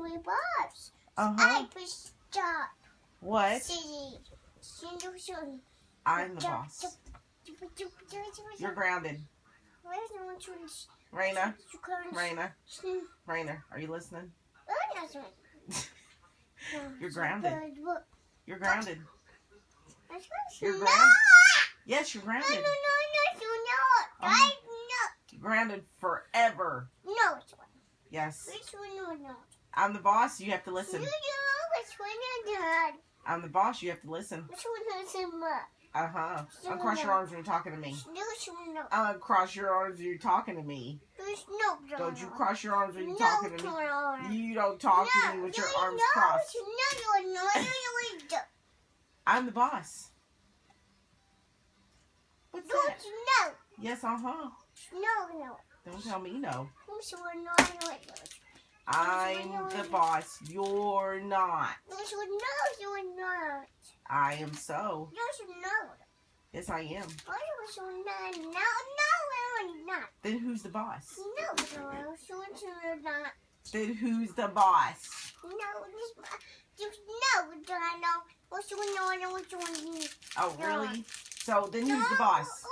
my boss. Uh-huh. I push stop. What? City. I'm the boss. You're grounded. Raina. Raina. Raina, are you listening? You're grounded. You're grounded. You're grounded. Yes, you're grounded. No, you're not. I'm not. You're grounded forever. No, it's one. Yes. Which one you're not? I'm the boss. You have to listen. No, which one you're not? I'm the boss. You have to listen. Which one is not? Uh-huh. Uncross your arms when you're talking to me. No, which one not? Uncross your arms when you're talking to me. No, Don't you cross your arms when you're no, talking to me. You don't talk to me with your arms crossed. No, you're not. I'm the boss. What's Don't that? you know? Yes, uh-huh. No. Don't tell me no. Which one not? I'm the boss. You're not. Which one no, you're not. I am so. Yes, you know. Yes, I am. Which one not? No, you're not. Then who's the boss? No, you're not. Then who's the boss? No, no, which one no. Oh, really? So then who's the boss?